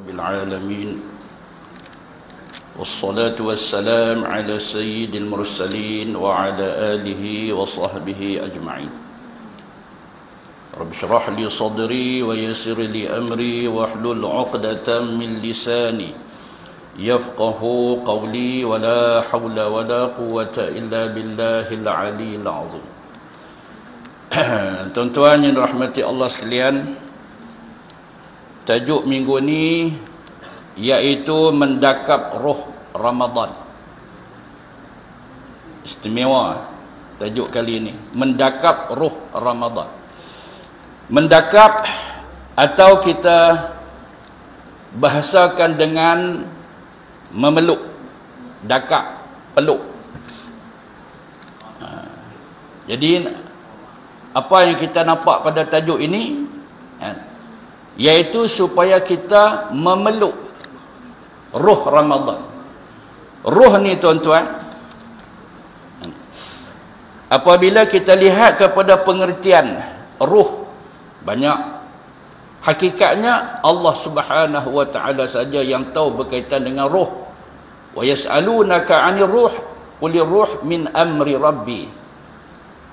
بالعالمين والصلاة والسلام على سيد المرسلين وعلى آله وصحبه أجمعين. رب اشرح لي صدري ويسر لي أمري واحلل عقدة من لساني يفقه قولي ولا حول ولا قوة إلا بالله العلي العظيم. Tuan-tuan yang dirahmati Allah sekalian, tajuk minggu ni iaitu mendakap roh Ramadan. Istimewa tajuk kali ini, mendakap roh Ramadan. Mendakap atau kita bahasakan dengan memeluk, dakap, peluk. Jadi apa yang kita nampak pada tajuk ini, iaitu supaya kita memeluk roh Ramadan. Roh ni tuan-tuan, apabila kita lihat kepada pengertian roh, banyak hakikatnya Allah Subhanahu wa taala saja yang tahu berkaitan dengan roh. Wa yas'alunaka 'anil ruh qulir ruh min amri rabbi.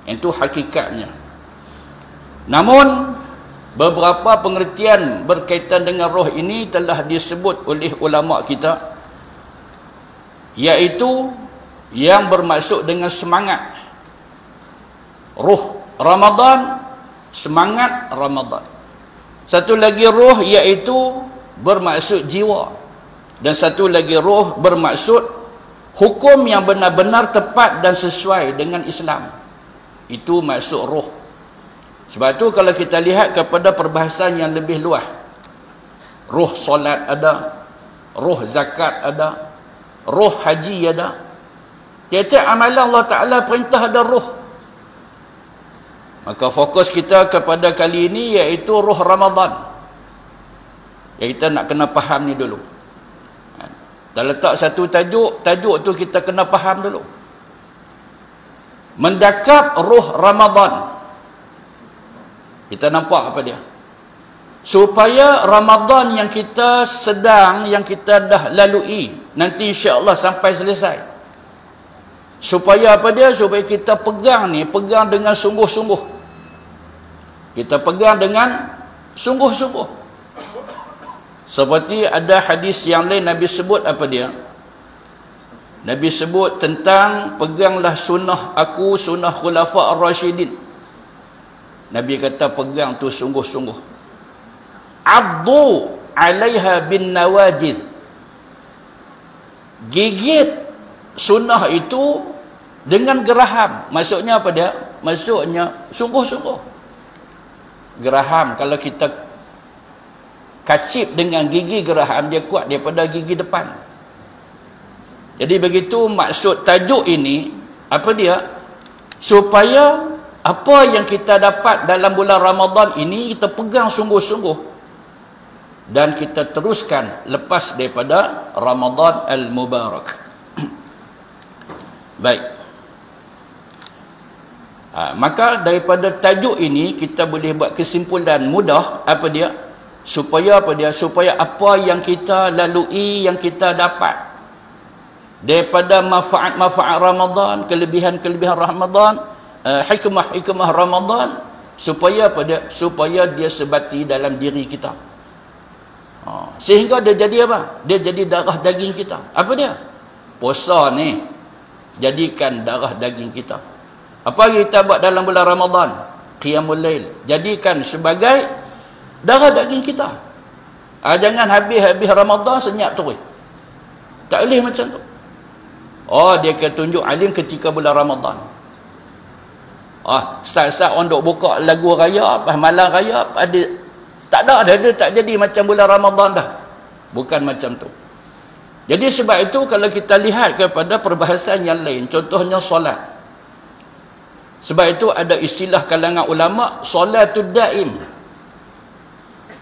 Itu hakikatnya. Namun beberapa pengertian berkaitan dengan roh ini telah disebut oleh ulama kita, iaitu yang bermaksud dengan semangat. Roh Ramadan, semangat Ramadan. Satu lagi roh iaitu bermaksud jiwa. Dan satu lagi roh bermaksud hukum yang benar-benar tepat dan sesuai dengan Islam. Itu maksud roh. Sebab tu kalau kita lihat kepada perbahasan yang lebih luas, roh solat ada, roh zakat ada, roh haji ada. Tiap-tiap amalan Allah Ta'ala perintah ada roh. Maka fokus kita kepada kali ini iaitu roh Ramadan. Yang kita nak kena faham ni dulu. Dah letak satu tajuk tu kita kena faham dulu. Mendakap roh Ramadan. Kita nampak apa dia? Supaya Ramadan yang kita yang kita dah lalui, nanti insya-Allah sampai selesai. Supaya apa dia? Supaya kita pegang dengan sungguh-sungguh. Kita pegang dengan sungguh-sungguh. Seperti ada hadis yang lain Nabi sebut apa dia? Nabi sebut tentang peganglah sunnah aku, sunnah khulafa ar-rasyidin. Nabi kata pegang tu sungguh-sungguh. Abdu 'alaiha bin nawajiz. Gigit sunnah itu dengan geraham. Maksudnya apa dia? Maksudnya sungguh-sungguh. Geraham, kalau kita kacip dengan gigi geraham, dia kuat daripada gigi depan. Jadi begitu maksud tajuk ini. Apa dia? Supaya apa yang kita dapat dalam bulan Ramadan ini kita pegang sungguh-sungguh dan kita teruskan lepas daripada Ramadan al-Mubarak. Baik. Maka daripada tajuk ini kita boleh buat kesimpulan mudah. Apa dia? Supaya apa dia? Supaya apa yang kita lalui, yang kita dapat daripada manfaat-manfaat Ramadan, kelebihan-kelebihan Ramadan, hikmah-hikmah Ramadan, supaya apa dia? Supaya dia sebati dalam diri kita. Sehingga dia jadi apa? Dia jadi darah daging kita. Apa dia? Puasa ni jadikan darah daging kita. Apa kita buat dalam bulan Ramadan? Qiyamul Lail. Jadikan sebagai darah daging kita. Jangan habis-habis Ramadan senyap terus. Tak boleh macam tu. Dia akan tunjuk alim ketika bulan Ramadan. Start-start orang duk buka lagu raya, pas malam raya, ada tak ada, dia tak jadi macam bulan Ramadan dah. Bukan macam tu. Jadi sebab itu kalau kita lihat kepada perbahasan yang lain, contohnya solat. Sebab itu ada istilah kalangan ulama, solatul daim.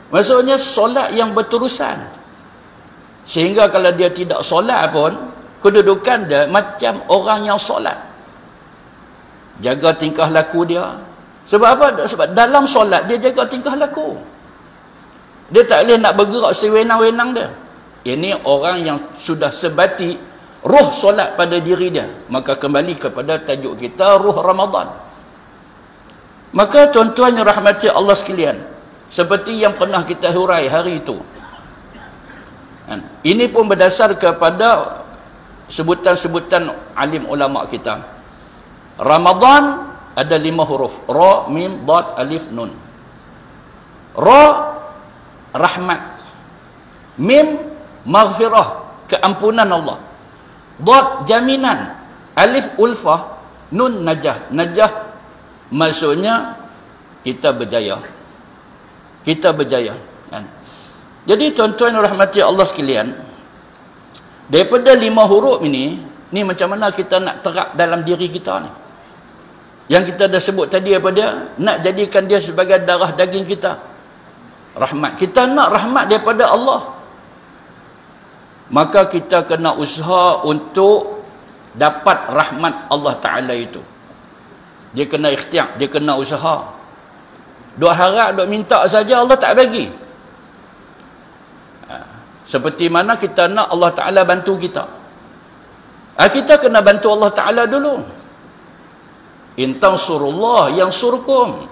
Maksudnya solat yang berterusan. Sehingga kalau dia tidak solat pun, kedudukan dia macam orang yang solat. Jaga tingkah laku dia. Sebab apa? Sebab dalam solat dia jaga tingkah laku. Dia tak boleh nak bergerak sewenang-wenang dia. Ini orang yang sudah sebati ruh solat pada diri dia. Maka kembali kepada tajuk kita, ruh Ramadan. Maka tuan-tuan yang rahmati Allah sekalian, seperti yang pernah kita hurai hari itu, ini pun berdasar kepada sebutan-sebutan alim ulama kita. Ramadan ada 5 huruf. Ra, mim, dad, alif, nun. Ra, rahmat. Mim, maghfirah, keampunan Allah. Dad, jaminan. Alif, ulfah. Nun, najah. Najah maksudnya kita berjaya. Kita berjaya. Jadi tuan-tuan rahmati Allah sekalian, daripada 5 huruf ini macam mana kita nak terap dalam diri kita ni? Yang kita dah sebut tadi apa dia? Nak jadikan dia sebagai darah daging kita. Rahmat. Kita nak rahmat daripada Allah. Maka kita kena usaha untuk dapat rahmat Allah Ta'ala itu. Dia kena ikhtiar, dia kena usaha. Duk harap, duk minta saja Allah tak bagi. Seperti mana kita nak Allah Ta'ala bantu kita. Kita kena bantu Allah Ta'ala dulu. In tansurullah yansurkum.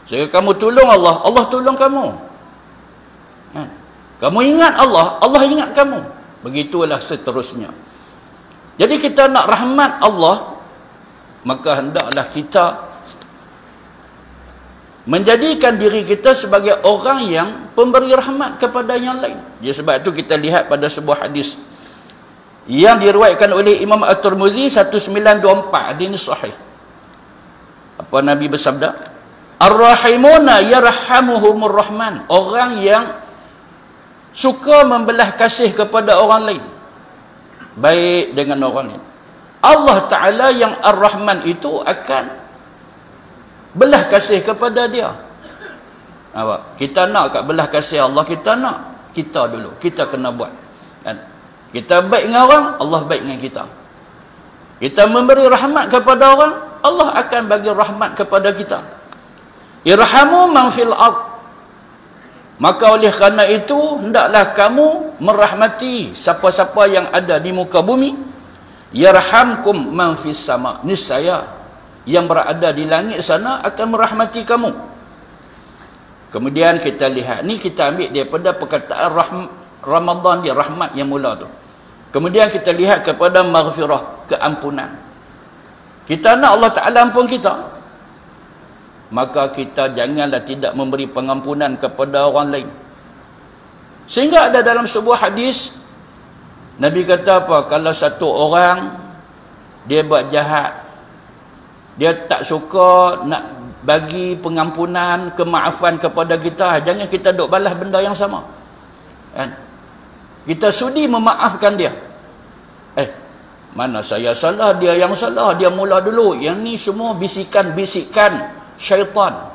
Jika kamu tolong Allah, Allah tolong kamu. Kamu ingat Allah, Allah ingat kamu. Begitulah seterusnya. Jadi kita nak rahmat Allah, maka hendaklah kita menjadikan diri kita sebagai orang yang pemberi rahmat kepada yang lain. Jadi sebab itu kita lihat pada sebuah hadis yang diriwayatkan oleh Imam At-Tirmizi 1924. Hadis ini sahih. Apa Nabi bersabda? Ar-rahimuna yarhamuhumur rahman. Orang yang suka membelah kasih kepada orang lain, baik dengan orang lain, Allah Ta'ala yang Ar-Rahman itu akan belah kasih kepada dia. Apa? Kita nak kat belah kasih Allah, kita nak. Kita dulu, kita kena buat. Kan? Kita baik dengan orang, Allah baik dengan kita. Kita memberi rahmat kepada orang, Allah akan bagi rahmat kepada kita. Irhamu man fil ard. Maka oleh kerana itu, hendaklah kamu merahmati siapa-siapa yang ada di muka bumi. Yarhamkum man fis sama. Niscaya yang berada di langit sana akan merahmati kamu. Kemudian kita lihat, ni kita ambil daripada perkataan Ramadan dia, rahmat yang mula tu. Kemudian kita lihat kepada maghfirah, keampunan. Kita nak Allah Ta'ala ampun kita, maka kita janganlah tidak memberi pengampunan kepada orang lain. Sehingga ada dalam sebuah hadis, Nabi kata apa? Kalau satu orang dia buat jahat, dia tak suka nak bagi pengampunan, kemaafan kepada kita, jangan kita duk balas benda yang sama. Kan? Kita sudi memaafkan dia. Mana saya salah, dia yang salah, dia mula dulu. Yang ni semua bisikan-bisikan syaitan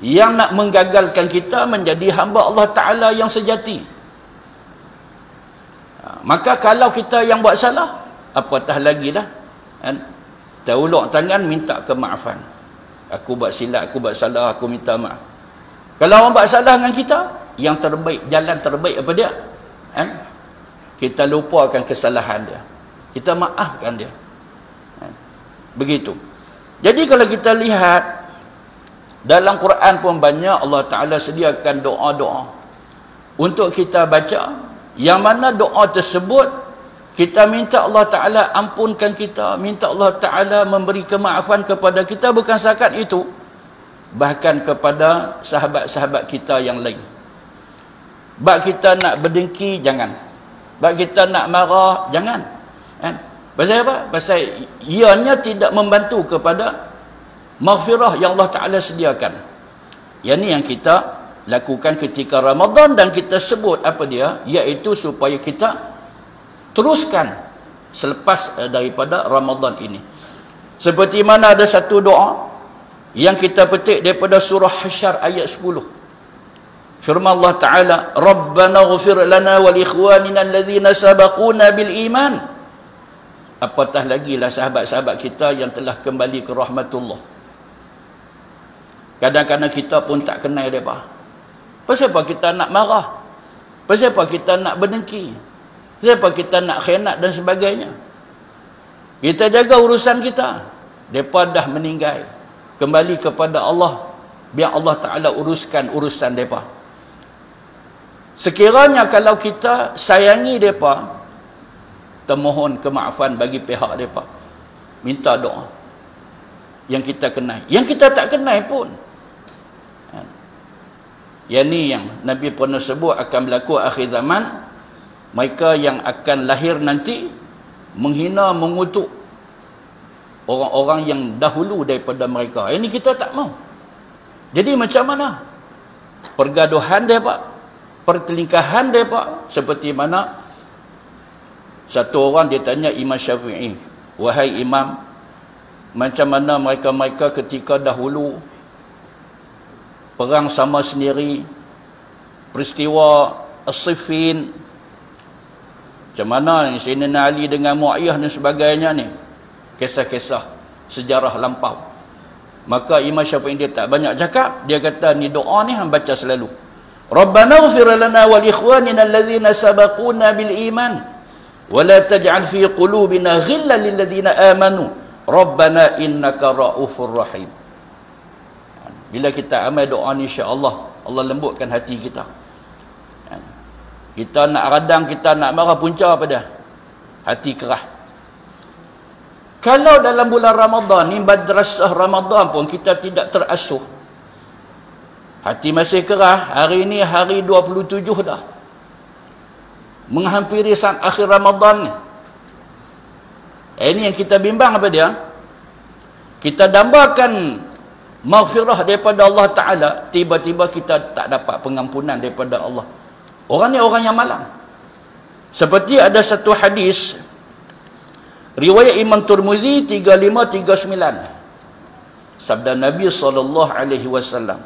yang nak menggagalkan kita menjadi hamba Allah Ta'ala yang sejati. Maka kalau kita yang buat salah, apatah lagi dah. Kan? Kita ulur tangan minta kemaafan. Aku buat silap, aku buat salah, aku minta maaf. Kalau orang buat salah dengan kita, yang terbaik, jalan terbaik apa dia? Kita lupakan kesalahan dia, kita maafkan dia. Begitu. Jadi kalau kita lihat dalam Quran pun banyak Allah Ta'ala sediakan doa-doa untuk kita baca, yang mana doa tersebut kita minta Allah Ta'ala ampunkan kita, minta Allah Ta'ala memberi kemaafan kepada kita. Bukan setakat itu, bahkan kepada sahabat-sahabat kita yang lain. Bak kita nak berdengki, jangan. Bak kita nak marah, jangan. Pasal apa? Pasal ianya tidak membantu kepada maghfirah yang Allah Ta'ala sediakan. Yang ni yang kita lakukan ketika Ramadan, dan kita sebut apa dia? Iaitu supaya kita teruskan selepas daripada Ramadan ini. Seperti mana ada satu doa yang kita petik daripada surah Hasyr ayat 10. Firman Allah Ta'ala, Rabbana ghfir lana wal ikhwanina alladhina sabaquna bil iman. Apatah lagi lah sahabat-sahabat kita yang telah kembali ke rahmatullah. Kadang-kadang kita pun tak kenal mereka. Pasal apa kita nak marah? Pasal apa kita nak berdengki? Pasal apa kita nak khianat dan sebagainya? Kita jaga urusan kita. Mereka dah meninggal. Kembali kepada Allah. Biar Allah Ta'ala uruskan urusan mereka. Sekiranya kalau kita sayangi mereka, termohon kemaafan bagi pihak mereka. Minta doa. Yang kita kenal. Yang kita tak kenal pun. Yang ni yang Nabi pernah sebut akan berlaku akhir zaman. Mereka yang akan lahir nanti menghina, mengutuk orang-orang yang dahulu daripada mereka. Ini kita tak mau. Jadi macam mana? Pergaduhan mereka, pertelingkahan mereka, seperti mana satu orang dia tanya Imam Syafi'i, wahai Imam, macam mana mereka-mereka ketika dahulu perang sama sendiri, peristiwa As-Siffin, macam mana ni Sayyidina Ali dengan Muawiyah dan sebagainya ni, kisah-kisah sejarah lampau. Maka Imam Syafi'i dia tak banyak cakap, dia kata ni doa ni hang baca selalu. Rabbana ighfir lana wal ikhwanina allazina sabaquna bil iman wa la taj'al fi qulubina ghillan lil ladzina amanu Rabbana innaka raufur rahim. Bila kita amal doa ni, insya-Allah Allah lembutkan hati kita. Kita nak radang, kita nak marah, punca apa dia? Hati kerah. Kalau dalam bulan Ramadan ni, madrasah Ramadan pun kita tidak terasuh, hati masih kerah. Hari ni hari 27 dah, menghampiri saat akhir Ramadan ni. Ini yang kita bimbang apa dia? Kita dambakan maghfirah daripada Allah Ta'ala, tiba-tiba kita tak dapat pengampunan daripada Allah. Orang ni orang yang malang. Seperti ada satu hadis riwayat Imam Tirmizi 3539, sabda Nabi SAW,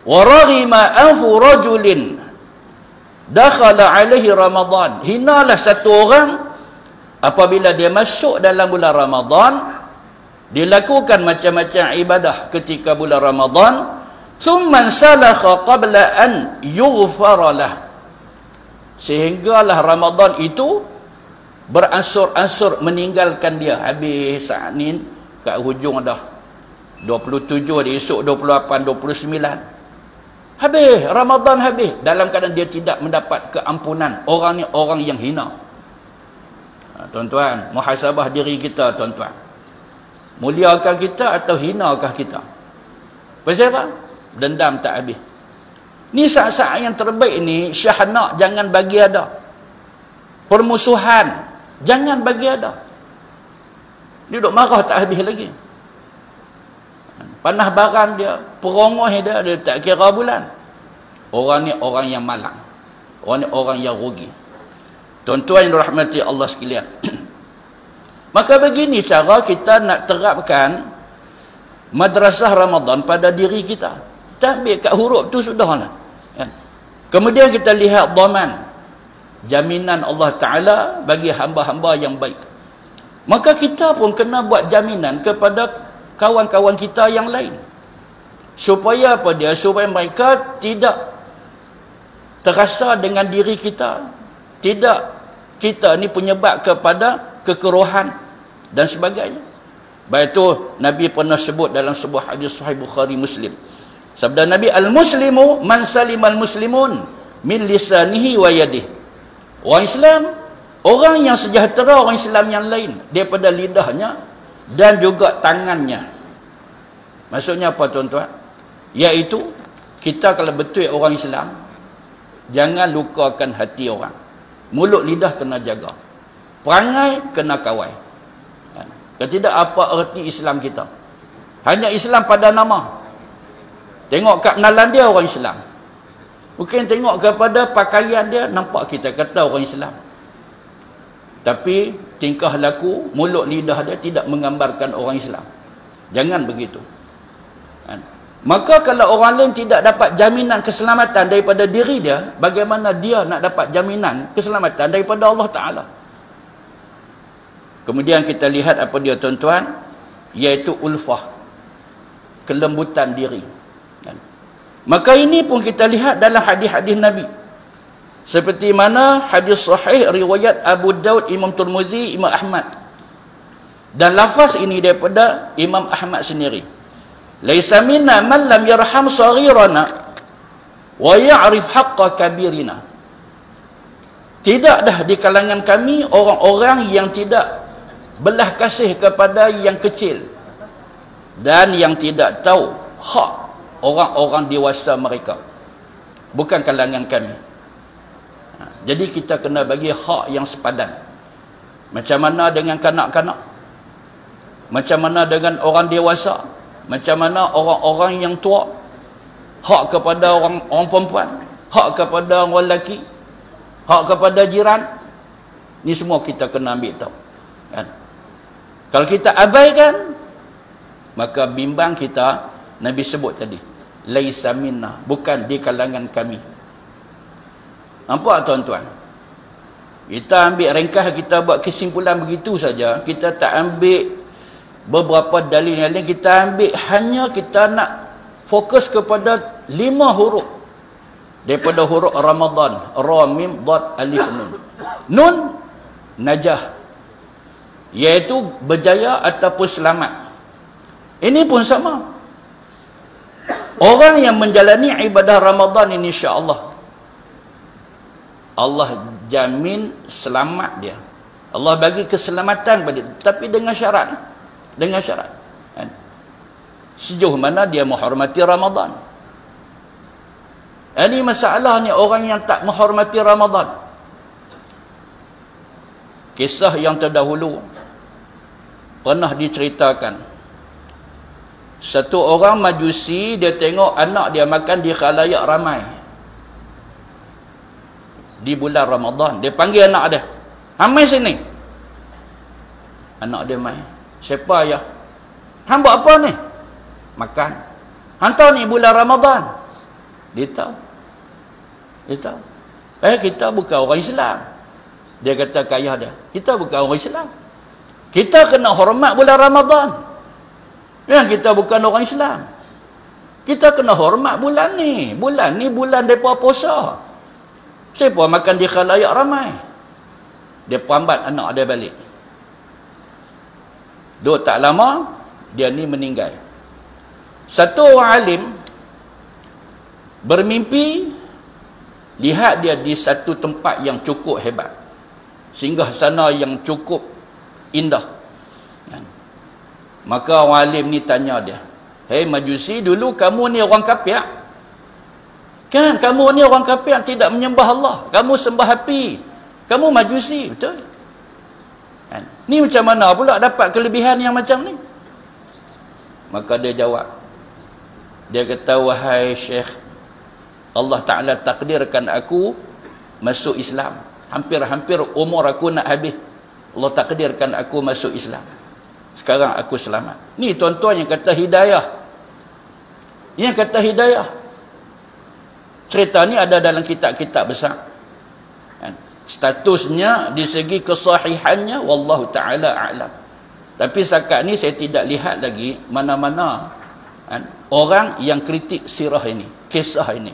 wa raghima anfu rajulin dakhala alaihi Ramadan. Hinalah satu orang apabila dia masuk dalam bulan Ramadan, dia lakukan macam-macam ibadah ketika bulan Ramadan, thumma salakha qabla an yughfara lah, sehinggalah Ramadan itu beransur-ansur meninggalkan dia. Habis saat ni kat hujung dah 27, dia esok 28, 29. Habis Ramadan, habis dalam keadaan dia tidak mendapat keampunan. Orang ni orang yang hina. Tuan-tuan, muhasabah diri kita, tuan-tuan. Muliakan kita atau hinakah kita? Pasal apa? Dendam tak habis. Ni saat-saat yang terbaik ni, syahnak jangan bagi ada. Permusuhan jangan bagi ada. Dia duduk marah tak habis lagi. Panah barang dia, perongoh dia tak kira bulan. Orang ni orang yang malang. Orang ni orang yang rugi. Tuan-tuan yang dirahmati Allah sekalian. Maka begini cara kita nak terapkan madrasah Ramadan pada diri kita. Tahbir kat huruf tu sudahlah. Kemudian kita lihat dhaman, jaminan Allah Ta'ala bagi hamba-hamba yang baik. Maka kita pun kena buat jaminan kepada kawan-kawan kita yang lain. Supaya apa dia? Supaya mereka tidak terasa dengan diri kita. Tidak kita ni penyebab kepada kekerohan dan sebagainya. Baik itu Nabi pernah sebut dalam sebuah hadis sahih Bukhari Muslim. Sabda Nabi, al-muslimu man salimal muslimun min lisanihi wa yadihi. Orang Islam, orang yang sejahtera orang Islam yang lain daripada lidahnya dan juga tangannya. Maksudnya apa, tuan-tuan? Iaitu kita kalau betul orang Islam, jangan lukakan hati orang. Mulut lidah kena jaga. Perangai kena kawal. Kalau tidak, apa erti Islam kita? Hanya Islam pada nama. Tengok kat kenalan dia orang Islam. Mungkin tengok kepada pakaian dia, nampak kita kata orang Islam. Tapi tingkah laku, mulut lidah dia tidak menggambarkan orang Islam. Jangan begitu. Maka kalau orang lain tidak dapat jaminan keselamatan daripada diri dia, bagaimana dia nak dapat jaminan keselamatan daripada Allah Ta'ala? Kemudian kita lihat apa dia, tuan-tuan, iaitu ulfah, kelembutan diri. Maka ini pun kita lihat dalam hadis-hadis Nabi. Seperti mana hadis sahih riwayat Abu Daud, Imam Tirmizi, Imam Ahmad. Dan lafaz ini daripada Imam Ahmad sendiri. Laisa minna man lam yarham saghirana wa ya'rif haqqa kabirina. Tidak dah di kalangan kami orang-orang yang tidak belah kasih kepada yang kecil dan yang tidak tahu hak orang-orang dewasa mereka. Bukan kalangan kami. Jadi kita kena bagi hak yang sepadan. Macam mana dengan kanak-kanak? Macam mana dengan orang dewasa? Macam mana orang-orang yang tua? Hak kepada orang perempuan, hak kepada orang lelaki, hak kepada jiran. Ni semua kita kena ambil tahu. Kan? Kalau kita abaikan, maka bimbang kita, Nabi sebut tadi, laisa minna, bukan di kalangan kami. Nampak tuan-tuan? Kita ambil ringkas, kita buat kesimpulan begitu saja. Kita tak ambil beberapa dalil yang lain. Kita ambil hanya kita nak fokus kepada 5 huruf daripada huruf Ramadan. Ra, mim, dad, alif, nun. Nun, najah, iaitu berjaya ataupun selamat. Ini pun sama. Orang yang menjalani ibadah Ramadan ini, insya-Allah, Allah jamin selamat dia. Allah bagi keselamatan pada dia, tapi dengan syarat. Dengan syarat. Kan? Sejauh mana dia menghormati Ramadan. Ini masalah ni orang yang tak menghormati Ramadan. Kisah yang terdahulu pernah diceritakan. Satu orang Majusi, dia tengok anak dia makan di khalayak ramai di bulan Ramadan. Dia panggil anak dia, "Hamai sini." Anak dia mai. "Siapa ayah?" "Hang buat apa ni?" "Makan." "Hantar ni bulan Ramadan." Dia tahu. Dia tahu. Kita bukan orang Islam. Dia kata ke ayah dia, "Kita bukan orang Islam. Kita kena hormat bulan Ramadan. Yang kita bukan orang Islam. Kita kena hormat bulan ni. Bulan ni bulan mereka puasa. Siapa makan di khalayak ramai?" Dia perambat anak dia balik. Dua tak lama, dia ni meninggal. Satu orang alim bermimpi lihat dia di satu tempat yang cukup hebat. Singgah sana yang cukup indah. Maka orang alim ni tanya dia, "Hei Majusi, dulu kamu ni orang kafir. Kan kamu ni orang kafir, tidak menyembah Allah. Kamu sembah api. Kamu Majusi, betul? Kan? Ni macam mana pula dapat kelebihan yang macam ni?" Maka dia jawab. Dia kata, "Wahai Syekh, Allah Ta'ala takdirkan aku masuk Islam. Hampir-hampir umur aku nak habis. Allah takdirkan aku masuk Islam. Sekarang aku selamat." Ni tuan-tuan yang kata hidayah. Yang kata hidayah. Cerita ni ada dalam kitab-kitab besar. Statusnya di segi kesahihannya wallahu ta'ala a'lam. Tapi setakat ni saya tidak lihat lagi mana-mana orang yang kritik sirah ini, kisah ini.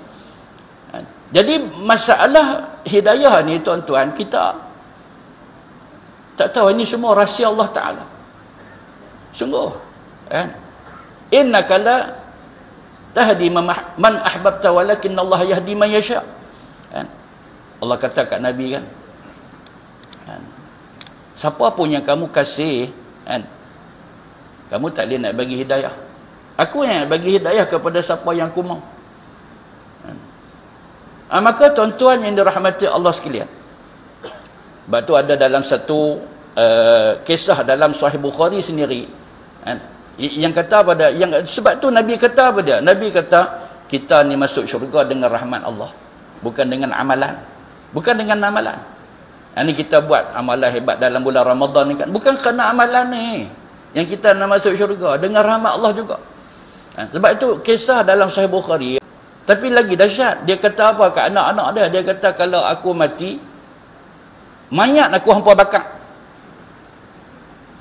Jadi masalah hidayah ni tuan-tuan, kita tak tahu, ini semua rahsia Allah Ta'ala. Sungguh. Innaka la tahdi man ahbabta walakin Allah yahdi man yasha. Allah kata kat Nabi kan, siapa pun yang kamu kasih, kamu tak boleh nak bagi hidayah. Aku yang nak bagi hidayah kepada siapa yang aku mau. Maka tuan-tuan yang dirahmati Allah sekalian, sebab tu ada dalam satu kisah dalam Sahih Bukhari sendiri, yang kata pada, yang sebab tu Nabi kata apa dia? Nabi kata kita ni masuk syurga dengan rahmat Allah, bukan dengan amalan. Bukan dengan amalan. Ini kita buat amalan hebat dalam bulan Ramadan ni kan, bukan kerana amalan ni yang kita nak masuk syurga, dengan rahmat Allah juga. Sebab itu kisah dalam Sahih Bukhari. Tapi lagi dahsyat, dia kata apa kat anak-anak dia? Dia kata, kalau aku mati, mayat aku hampa bakar.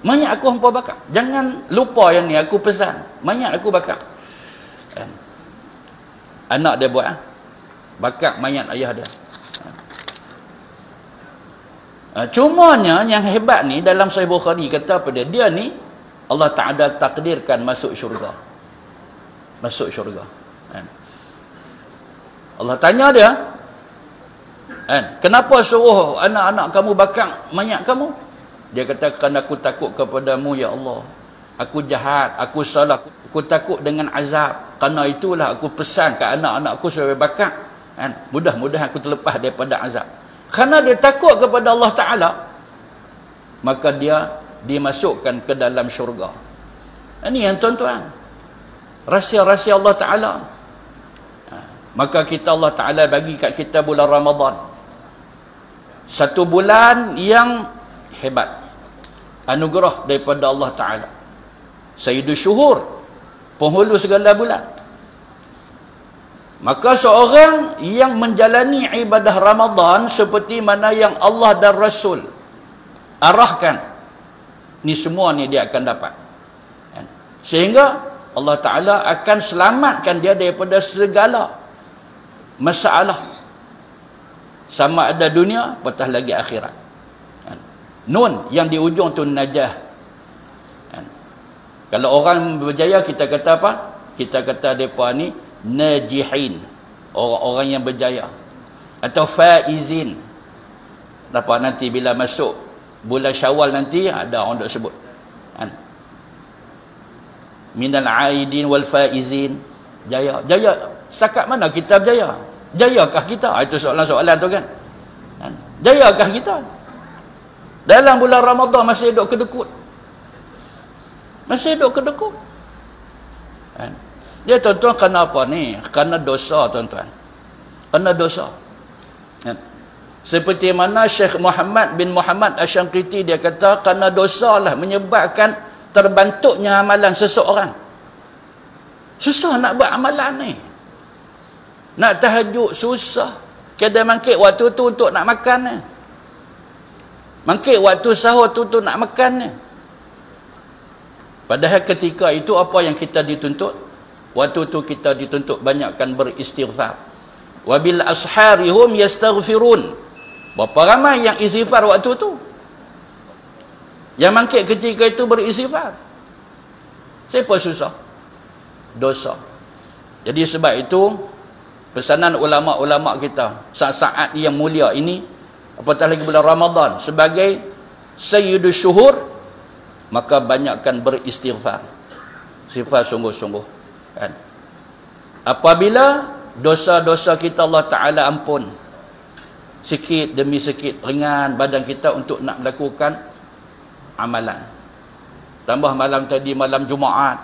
Mayat aku hampa bakar. Jangan lupa yang ni, aku pesan. Mayat aku bakar. Anak dia buat. Bakar mayat ayah dia. Cumanya yang hebat ni dalam Sahih Bukhari kata apa dia? Dia ni Allah Ta'ala takdirkan masuk syurga. Masuk syurga. Allah tanya dia, kenapa suruh anak-anak kamu bakar mayat kamu? Dia kata, kerana aku takut kepadamu ya Allah. Aku jahat, aku salah, aku takut dengan azab. Kerana itulah aku pesan ke anak-anakku supaya bakar. Mudah-mudahan aku terlepas daripada azab. Kerana dia takut kepada Allah Ta'ala, maka dia dimasukkan ke dalam syurga. Ini yang tuan-tuan, rahsia-rahsia Allah Ta'ala. Maka kita, Allah Ta'ala bagi kat kita bulan Ramadan, satu bulan yang hebat, anugerah daripada Allah Ta'ala, Sayyidul Syuhur, penghulu segala bulan. Maka seorang yang menjalani ibadah Ramadan seperti mana yang Allah dan Rasul arahkan, ni semua ni dia akan dapat. Sehingga Allah Ta'ala akan selamatkan dia daripada segala masalah, sama ada dunia, apatah lagi akhirat. Nun yang di ujung tu najah. Kalau orang berjaya, kita kata apa? Kita kata mereka ni najihin, orang-orang yang berjaya, atau faizin. Dapat nanti bila masuk bulan Syawal nanti ada orang dok sebut minal aidin wal faizin, jaya. Jaya setakat mana kita berjaya? Jayakah kita? Itu soalan-soalan tu kan. Jayakah kita? Dalam bulan Ramadan masih duk kedekut. Masih duk kedekut. Dia tuan-tuan kerana apa ni? Kerana dosa tuan-tuan. Kerana dosa. Seperti mana Syekh Muhammad bin Muhammad Asy-Syangqiti dia kata, kerana dosa lah menyebabkan terbantuknya amalan seseorang. Susah nak buat amalan ni. Nak tahajud susah. Kadang mangkit waktu tu untuk nak makan ni. Mangkit waktu sahur tu untuk nak makan ni. Padahal ketika itu apa yang kita dituntut? Waktu tu kita dituntut banyakkan beristighfar. Wabil asharihum yastaghfirun. Berapa ramai yang istighfar waktu tu? Yang mangkit ketika itu beristighfar. Siapa susah? Dosa. Jadi sebab itu pesanan ulama-ulama kita saat-saat yang mulia ini, apatah lagi bulan Ramadan sebagai Sayyidul Syuhur, maka banyakkan beristighfar. Istighfar sungguh-sungguh. Kan? Apabila dosa-dosa kita Allah Ta'ala ampun, sikit demi sikit ringan badan kita untuk nak melakukan amalan. Tambah malam tadi malam Jumaat,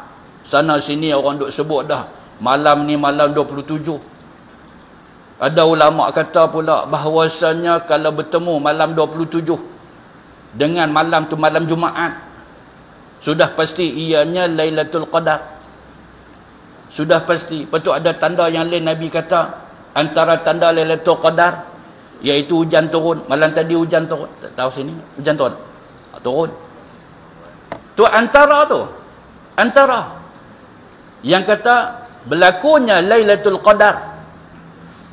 sana sini orang duk sebut dah malam ni malam 27. Ada ulama kata pula bahawasanya kalau bertemu malam 27 dengan malam tu malam Jumaat, sudah pasti ianya Lailatul Qadar. Sudah pasti. Betul ada tanda yang lain Nabi kata, antara tanda Lailatul Qadar iaitu hujan turun. Malam tadi hujan turun. Tak tahu sini hujan turun. Turun. Tu antara tu. Antara yang kata berlakunya Lailatul Qadar,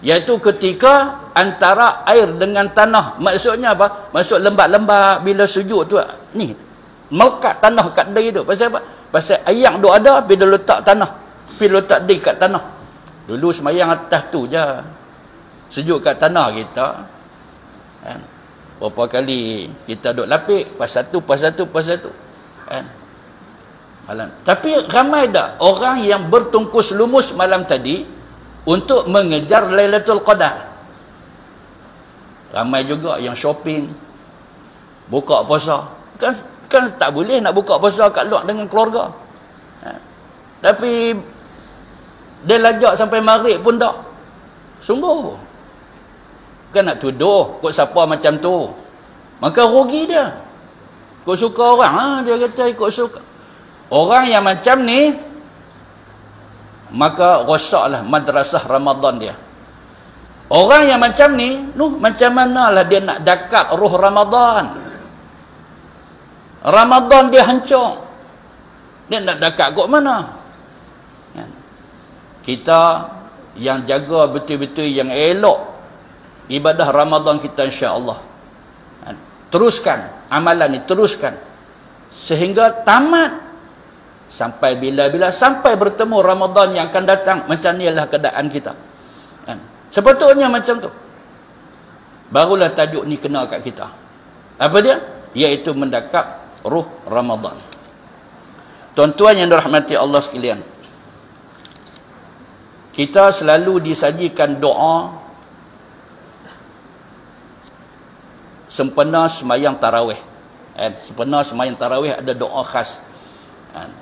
iaitu ketika antara air dengan tanah. Maksudnya apa? Maksud lembab-lembab bila sujud tu ni melekat tanah kat diri tu. Pasal apa? Pasal air tu ada bila letak tanah, bila letak diri kat tanah. Dulu semayang atas tu je, sujud kat tanah kita kan? Berapa kali kita duk lapik pas satu kan? Malam. Tapi ramai tak orang yang bertungkus lumus malam tadi untuk mengejar Lailatul Qadar? Ramai juga yang shopping, buka puasa. Kan tak boleh nak buka puasa kat luar dengan keluarga. Tapi dia lajak sampai maghrib pun tak. Sungguh. Kan nak tuduh kok siapa macam tu. Maka rugi dia. Kok suka orang, dia kata ikut suka. Orang yang macam ni, maka rosaklah madrasah Ramadan dia. Orang yang macam ni, macam manalah dia nak dakap roh Ramadan. Ramadan dia hancur. Dia nak dakap kok mana? Kita yang jaga betul-betul yang elok ibadah Ramadan kita, insya-Allah. Teruskan amalan ni, teruskan sehingga tamat, sampai bila-bila, sampai bertemu Ramadan yang akan datang. Macam inilah keadaan kita. Sepatutnya macam tu. Barulah tajuk ni kena kat kita. Apa dia? Iaitu mendakap ruh Ramadan. Tuan-tuan yang dirahmati Allah sekalian, kita selalu disajikan doa sempena semayang tarawih. Sempena semayang tarawih ada doa khas.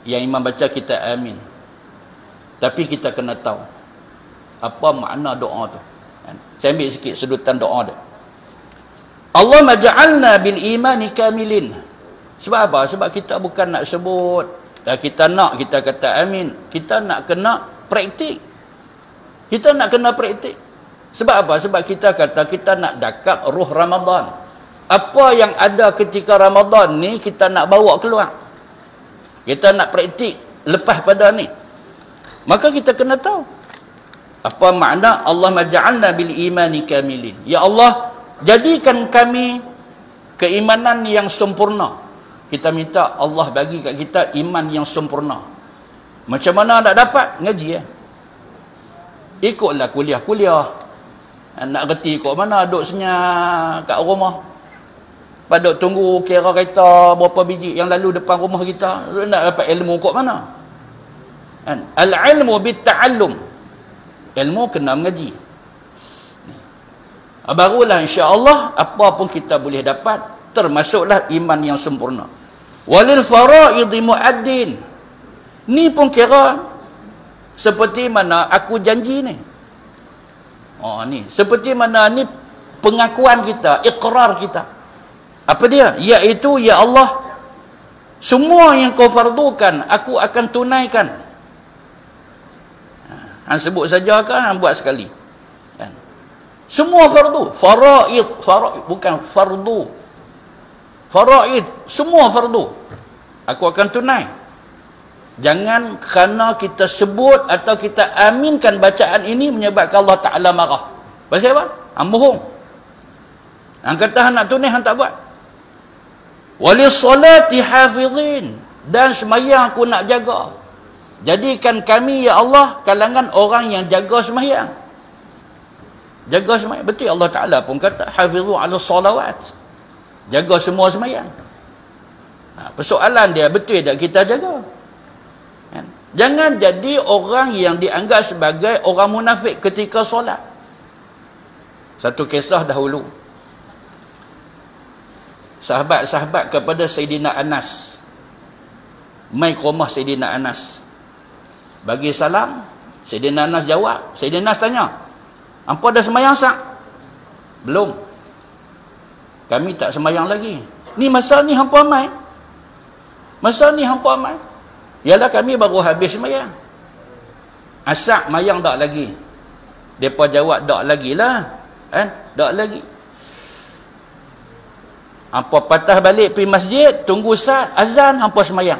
Yang imam baca kita amin. Tapi kita kena tahu apa makna doa tu. Saya ambil sikit sedutan doa dia. Allahumma ja'alna bil imani kamilin. Sebab apa? Sebab kita bukan nak sebut, kita nak, kita kata amin. Kita nak kena praktik. Kita nak kena praktik. Sebab apa? Sebab kita kata kita nak dakap ruh Ramadan. Apa yang ada ketika Ramadan ni kita nak bawa keluar. Kita nak praktik lepas pada ni. Maka kita kena tahu apa makna Allahumma ja'alna bil imani kamilin. Ya Allah, jadikan kami keimanan yang sempurna. Kita minta Allah bagi kat kita iman yang sempurna. Macam mana nak dapat? Ngaji ikutlah kuliah-kuliah. Nak reti ikut mana, duduk senyap kat rumah. Padahal tunggu kira kereta berapa biji yang lalu depan rumah kita. Nak dapat ilmu ikut mana? Al-ilmu bit-ta'allum. Ilmu kena mengaji. Barulah insya-Allah apa pun kita boleh dapat, termasuklah iman yang sempurna. Walil fara'idhi mu'addin. Ni pun kira seperti mana aku janji ni. Ni seperti mana ni pengakuan kita, iqrar kita. Apa dia? Iaitu, ya Allah, semua yang kau fardukan aku akan tunaikan. Hang sebut saja ke hang buat sekali? Semua fardu, faraid, bukan fardu. Faraid, semua fardu aku akan tunai. Jangan kerana kita sebut atau kita aminkan bacaan ini menyebabkan Allah Ta'ala marah. Pasal apa? Hang bohong. Hang kata hang nak tunai, hang tak buat. Walis salati hafizin, dan sembahyang aku nak jaga. Jadikan kami, ya Allah, kalangan orang yang jaga sembahyang. Jaga sembahyang. Betul Allah Ta'ala pun kata hafizu ala salawat. Jaga semua sembahyang. Persoalan dia, betul tak kita jaga? Jangan jadi orang yang dianggap sebagai orang munafik ketika solat. Satu kisah dahulu. Sahabat-sahabat kepada Sayyidina Anas mai ke rumah Sayyidina Anas, bagi salam. Sayyidina Anas jawab. Sayyidina Anas tanya, "Hampa dah sembahyang sah?" "Belum. Kami tak sembahyang lagi." "Ni masa ni hampa mai?" "Masa ni hampa mai?" "Yalah, kami baru habis sembahyang." "Asak mayang tak lagi?" Depa jawab, "Tak lagilah." Tak lagi. Hampa patah balik pergi masjid, tunggu saat azan, hampa sembahyang.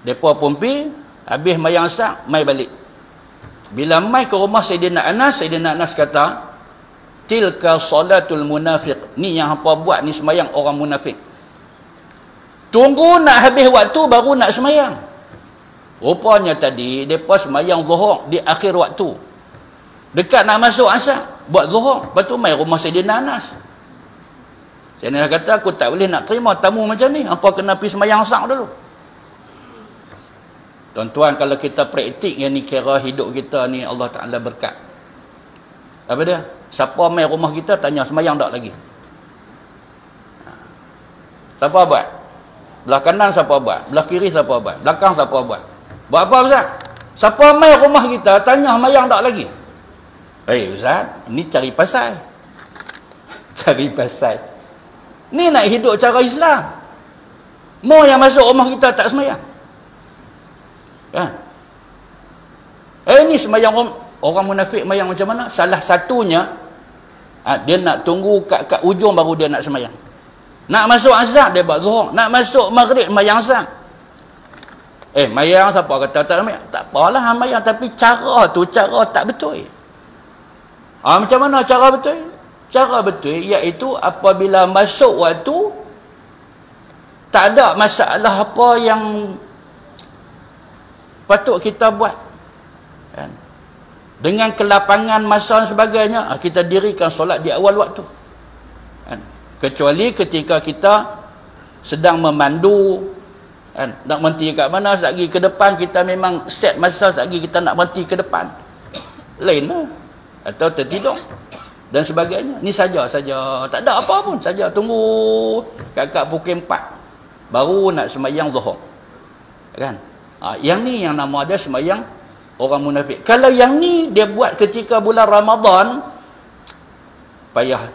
Depa pun pergi, habis mayang sak, mai balik. Bila mai ke rumah Sayyidina Anas kata, "Tilka salatul munafiq." Ni yang hampa buat ni sembahyang orang munafik. Tunggu nak habis waktu baru nak sembahyang. Rupanya tadi depa sembahyang zuhur di akhir waktu. Dekat nak masuk asar, buat zuhur. Lepas tu mai rumah Sayyidina Anas. Sayyidina kata, "Aku tak boleh nak terima tamu macam ni. Hampa kena pergi sembahyang asar dulu." Tuan-tuan, kalau kita praktik yang ni, kira hidup kita ni Allah Ta'ala berkat. Apa dia? Siapa mai rumah kita tanya sembahyang tak lagi? Siapa buat? Belah kanan siapa buat? Belah kiri siapa buat? Belakang siapa buat? Buat apa Ustaz? Siapa mai rumah kita tanya sembahyang tak lagi? Ustaz, ni cari pasal. Cari pasal. Ni nak hidup cara Islam. Mau yang masuk rumah kita tak sembahyang. Ni sembahyang orang munafik sembahyang macam mana? Salah satunya, dia nak tunggu kat ujung baru dia nak sembahyang. Nak masuk asar dia buat zuhur, nak masuk maghrib sembahyang asar. mayang siapa kata tak mayang? Tak apalah hang mayang, tapi cara tu cara tak betul. Macam mana cara betul? Cara betul iaitu apabila masuk waktu tak ada masalah apa yang patut kita buat. Kan? Dengan kelapangan masa dan sebagainya, kita dirikan solat di awal waktu. Kan? Kecuali ketika kita sedang memandu, kan? Nak berhenti kat mana, sekejap lagi ke depan, kita memang set masa, sekejap lagi kita nak berhenti ke depan. Lain lah. Atau tertidur. Dan sebagainya. Ni saja-saja. Tak ada apa pun. Saja tunggu kat pukul 4. Baru nak sembahyang zuhur. Kan? Yang ni yang nama dia sembahyang orang munafik. Kalau yang ni dia buat ketika bulan Ramadan, payah.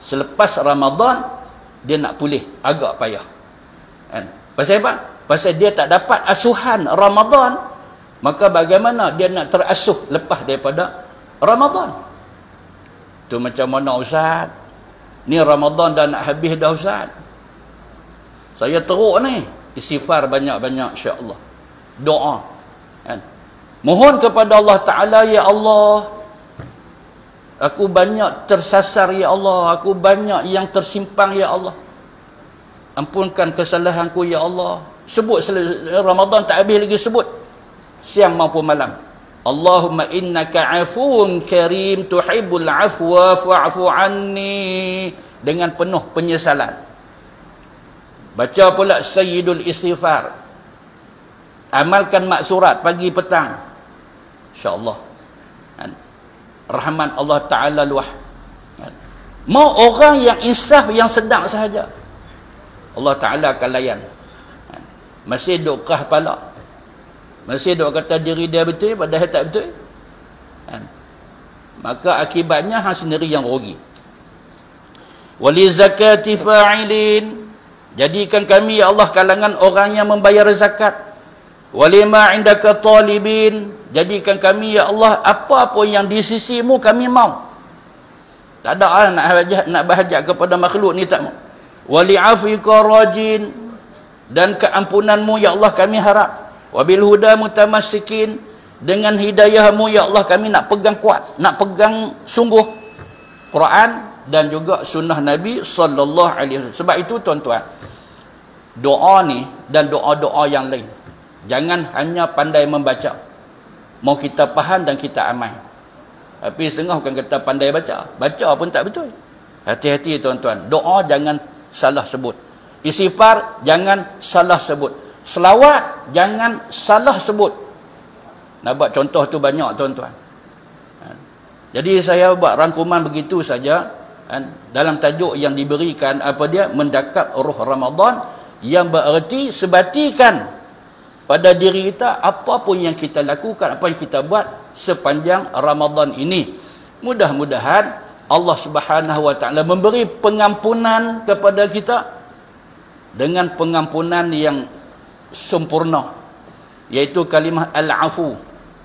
Selepas Ramadan, dia nak pulih. Agak payah. Kan? Pasal apa? Pasal dia tak dapat asuhan Ramadan. Maka bagaimana dia nak terasuh lepas daripada Ramadan? Tu macam mana Ustaz? Ni Ramadan dah nak habis dah Ustaz. Saya teruk ni. Istighfar banyak-banyak insya-Allah. Doa. Kan? Mohon kepada Allah Ta'ala, ya Allah, aku banyak tersasar ya Allah, aku banyak yang tersimpang ya Allah. Ampunkan kesalahanku ya Allah. Sebut Ramadan tak habis lagi sebut. Siang maupun malam. Allahumma innaka afuun karim tuhibbul afwa fa'fu anni. Dengan penuh penyesalan. Baca pula Sayyidul Istighfar. Amalkan maksurat pagi petang. InsyaAllah. Rahmat Allah Ta'ala luah. Mau orang yang insaf, yang sedang sahaja, Allah Ta'ala akan layan. Masih duk kah pala. Masih duk kata diri dia betul, padahal tak betul. Maka akibatnya hang sendiri yang rugi. Wali zakati fa'ilin. Jadikan kami ya Allah kalangan orang yang membayar zakat. Walima indaka talibin. Jadikan kami ya Allah apa-apa yang di sisimu kami mau. Tak ada nak berhajat kepada makhluk ni, tak mau. Wali'afika rajin. Dan keampunanmu ya Allah kami harap. Wabil huda mutamassikin. Dengan hidayahmu ya Allah kami nak pegang kuat, nak pegang sungguh Quran dan juga sunnah Nabi sallallahu alaihi wasallam. Sebab itu tuan-tuan, doa ni dan doa-doa yang lain, jangan hanya pandai membaca. Mau kita faham dan kita amal. Tapi setengah bukan kata pandai baca. Baca pun tak betul. Hati-hati tuan-tuan. Doa jangan salah sebut. Istighfar jangan salah sebut. Selawat jangan salah sebut. Nak buat contoh tu banyak tuan-tuan. Jadi saya buat rangkuman begitu saja. Dalam tajuk yang diberikan, apa dia? Mendakap roh Ramadan, yang bererti sebatikan pada diri kita apa pun yang kita lakukan, apa yang kita buat sepanjang Ramadan ini. Mudah-mudahan Allah Subhanahu Wa Taala memberi pengampunan kepada kita dengan pengampunan yang sempurna, iaitu kalimah al-afu,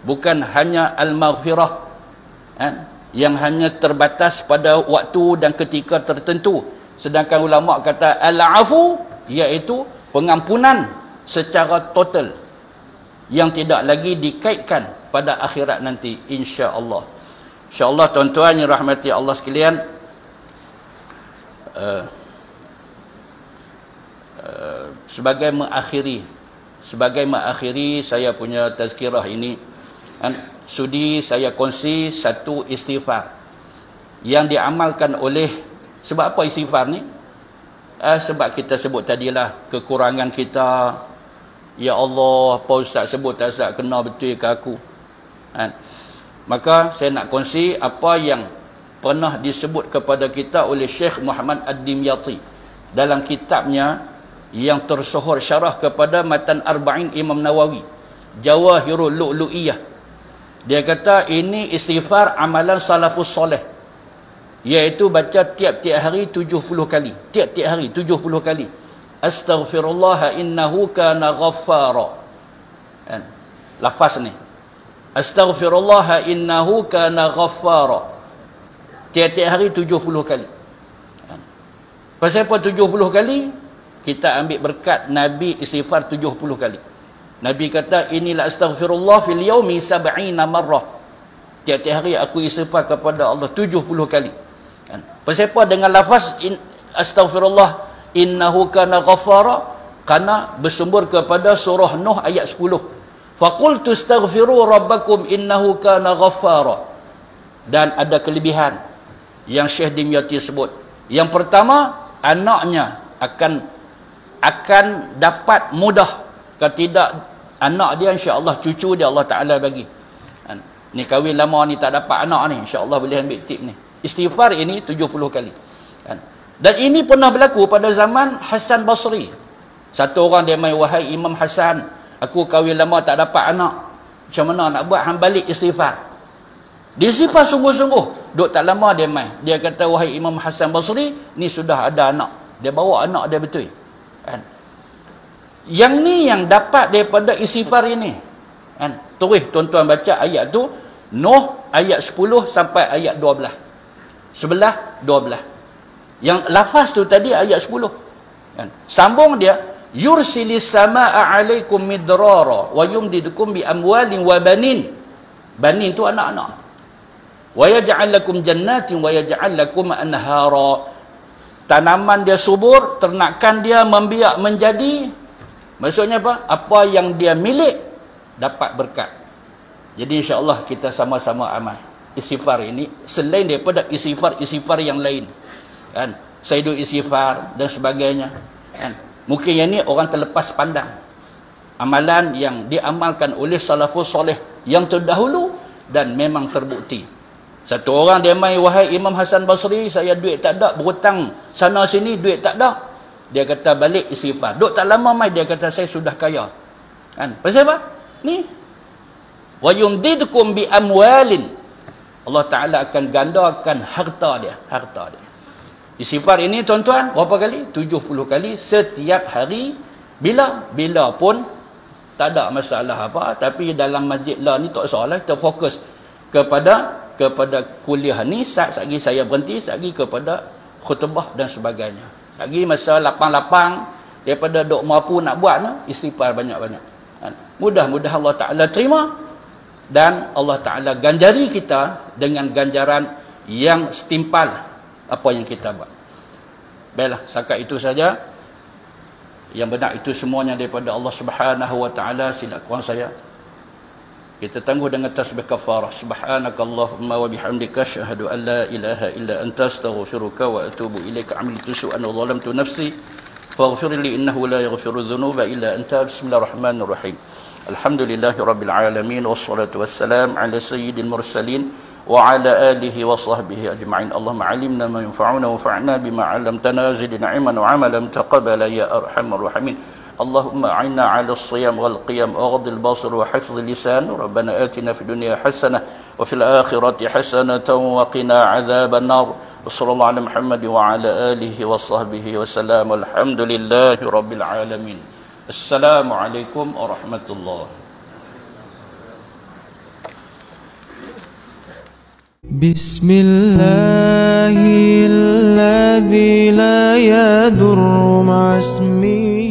bukan hanya al-maghfirah, yang hanya terbatas pada waktu dan ketika tertentu. Sedangkan ulama kata al-afu iaitu pengampunan secara total yang tidak lagi dikaitkan pada akhirat nanti, insya-Allah. Insya-Allah tuan-tuan yang rahmati Allah sekalian, sebagai mengakhiri saya punya tazkirah ini, sudi saya kongsi satu istighfar yang diamalkan oleh, sebab apa istighfar ni? Sebab kita sebut tadilah kekurangan kita. Ya Allah, apa Ustaz sebut tak Ustaz kena betul ke aku? Maka saya nak kongsi apa yang pernah disebut kepada kita oleh Syekh Muhammad Ad-Dimyati dalam kitabnya yang tersohor syarah kepada Matan Arba'in Imam Nawawi, Jawahirul Lu'lu'iyah. Dia kata ini istighfar amalan salafus soleh, iaitu baca tiap-tiap hari 70 kali. Tiap-tiap hari 70 kali. Astaghfirullah innahu kana ghaffara. Lafaz ni. Astaghfirullah innahu kana ghaffara. Tiap-tiap hari 70 kali. Pasal apa 70 kali? Kita ambil berkat Nabi istighfar 70 kali. Nabi kata, inilah astaghfirullah fil yaumi 70 marrah. Tiap-tiap hari aku istighfar kepada Allah 70 kali. Kan? Pasal apa dengan lafaz astaghfirullah innahu kana ghaffara? Karena bersumber kepada surah Nuh ayat 10. Faqultu astaghfiru rabbakum innahu kana ghaffara. Dan ada kelebihan yang Syekh Dimyati sebut. Yang pertama, anaknya akan dapat mudah. Kalau tidak, anak dia insya-Allah, cucu dia Allah Taala bagi. Ni kahwin lama ni tak dapat anak ni, insya-Allah boleh ambil tip ni. Istighfar ini 70 kali. Dan ini pernah berlaku pada zaman Hasan Basri. Satu orang dia main, wahai Imam Hasan, aku kahwin lama tak dapat anak. Macam mana nak buat? Hang balik istighfar. Dia istighfar sungguh-sungguh. Duk tak lama dia main. Dia kata, wahai Imam Hasan Basri, ni sudah ada anak. Dia bawa anak dia betul. Kan? Yang ni yang dapat daripada istighfar ini. Kan? Terus tuan-tuan baca ayat tu, Nuh ayat 10 sampai ayat 12. 11, 12. Yang lafaz tu tadi ayat 10. Kan? Sambung dia, yursilis samaa alaikum midrara wa yumdidukum bi amwalin wa banin. Banin tu anak-anak. Wa yaj'al lakum jannatin wa yaj'al lakum anhara. Tanaman dia subur, ternakan dia membiak menjadi, maksudnya apa? Apa yang dia milik dapat berkat. Jadi insya-Allah kita sama-sama amal istighfar ini selain daripada istighfar yang lain. Kan? Sayyidul istighfar dan sebagainya. Kan? Mungkin yang ni orang terlepas pandang. Amalan yang diamalkan oleh salafus soleh yang terdahulu dan memang terbukti. Satu orang dia main, wahai Imam Hasan Basri, saya duit tak ada, berhutang sana sini, duit tak ada. Dia kata balik istighfar. Duk tak lama mai dia kata saya sudah kaya. Kan? Pasal apa? Ni wa yumdidukum bi amwalin. Allah Taala akan gandakan harta dia. Istighfar ini tuan-tuan berapa kali? 70 kali setiap hari. Bila pun tak ada masalah apa, tapi dalam masjid lah ni tak salah, kita fokus kepada kuliah ni. Satgi saya berhenti, satgi kepada khutbah dan sebagainya. Satgi masa lapang-lapang daripada dok mampu nak buat no, istighfar banyak-banyak. Mudah-mudah Allah Taala terima dan Allah Taala ganjari kita dengan ganjaran yang setimpal apa yang kita buat. Baiklah, setakat itu saja. Yang benar itu semuanya daripada Allah Subhanahu wa taala. Sila kurang saya. Kita tangguh dengan tasbih kafarah. Subhanakallahumma wa bihamdika asyhadu an la ilaha illa anta astaghfiruka wa atubu ilaika. Amiltu su'an wa zalamtu nafsi faghfir li innahu la yaghfiru dhunuba illa anta. Bismillahirrahmanirrahim. Alhamdulillahi rabbil alamin wassalatu wassalam ala sayyidil mursalin wa ala alihi wa sahbihi ajma'in. Allahumma 'allimna ma yanfa'una wa fa'na bima 'allamtana zidna 'ilman wa 'amalan taqabbala ya arhamar rahimin. اللهم أعنا على الصيام والقيام وغض البصر وحفظ اللسان. ربنا آتنا في الدنيا حسنة وفي الآخرة حسنة وقنا عذاب النار. وصلى الله على محمد وعلى آله وصحبه وسلم. والحمد لله رب العالمين. السلام عليكم ورحمة الله. بسم الله الذي لا يضر مع اسمه